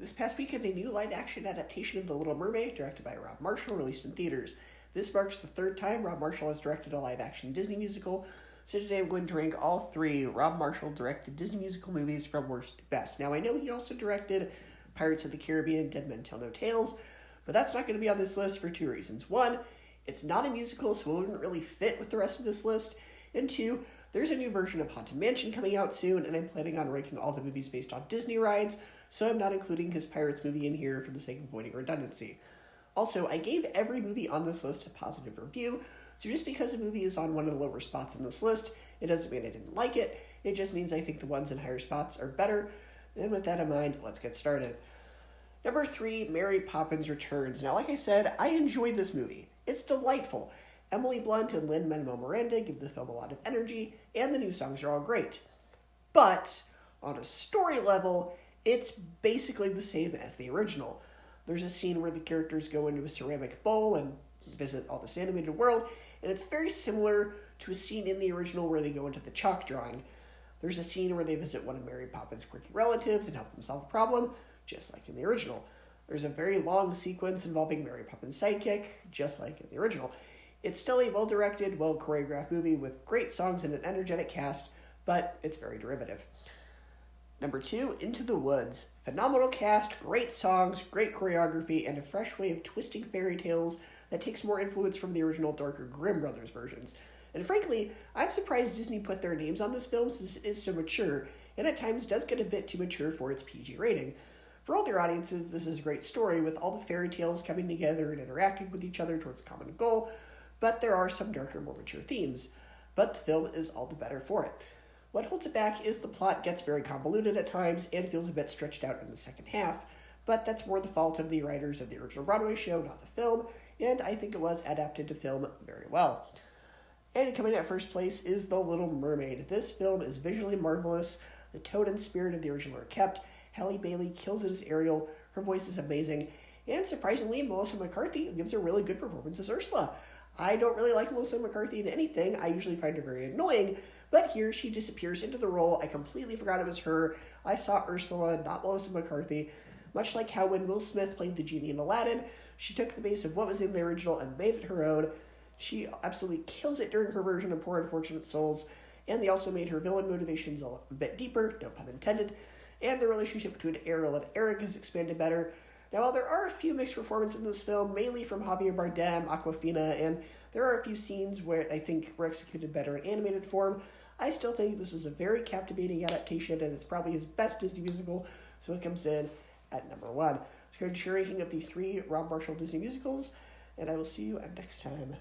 This past weekend, a new live-action adaptation of The Little Mermaid, directed by Rob Marshall, released in theaters. This marks the third time Rob Marshall has directed a live-action Disney musical, so today I'm going to rank all three Rob Marshall-directed Disney musical movies from worst to best. Now, I know he also directed Pirates of the Caribbean, Dead Men Tell No Tales, but that's not going to be on this list for two reasons. One, it's not a musical, so it wouldn't really fit with the rest of this list. And two, there's a new version of Haunted Mansion coming out soon, and I'm planning on ranking all the movies based on Disney rides, so I'm not including his Pirates movie in here for the sake of avoiding redundancy. Also, I gave every movie on this list a positive review, so just because a movie is on one of the lower spots in this list, it doesn't mean I didn't like it, it just means I think the ones in higher spots are better. And with that in mind, let's get started. Number 3, Mary Poppins Returns. Now, like I said, I enjoyed this movie. It's delightful. Emily Blunt and Lin-Manuel Miranda give the film a lot of energy, and the new songs are all great. But, on a story level, it's basically the same as the original. There's a scene where the characters go into a ceramic bowl and visit all this animated world, and it's very similar to a scene in the original where they go into the chalk drawing. There's a scene where they visit one of Mary Poppins' quirky relatives and help them solve a problem, just like in the original. There's a very long sequence involving Mary Poppins' sidekick, just like in the original. It's still a well-directed, well-choreographed movie with great songs and an energetic cast, but it's very derivative. Number 2, Into the Woods. Phenomenal cast, great songs, great choreography, and a fresh way of twisting fairy tales that takes more influence from the original darker Grimm Brothers versions. And frankly, I'm surprised Disney put their names on this film since it is so mature, and at times does get a bit too mature for its PG rating. For older audiences, this is a great story with all the fairy tales coming together and interacting with each other towards a common goal, but there are some darker, more mature themes. But the film is all the better for it. What holds it back is the plot gets very convoluted at times and feels a bit stretched out in the second half, but that's more the fault of the writers of the original Broadway show, not the film, and I think it was adapted to film very well. And coming at first place is The Little Mermaid. This film is visually marvelous, the tone and spirit of the original are kept, Halle Bailey kills it as Ariel, her voice is amazing, and surprisingly, Melissa McCarthy gives a really good performance as Ursula. I don't really like Melissa McCarthy in anything, I usually find her very annoying, but here she disappears into the role. I completely forgot it was her. I saw Ursula, not Melissa McCarthy. Much like how when Will Smith played the genie in Aladdin, she took the base of what was in the original and made it her own. She absolutely kills it during her version of Poor Unfortunate Souls, and they also made her villain motivations a bit deeper, no pun intended, and the relationship between Ariel and Eric is expanded better. Now, while there are a few mixed performances in this film, mainly from Javier Bardem, Awkwafina, and there are a few scenes where I think were executed better in animated form, I still think this was a very captivating adaptation, and it's probably his best Disney musical, so it comes in at number 1. So, your ranking of the 3 Rob Marshall Disney musicals, and I will see you next time.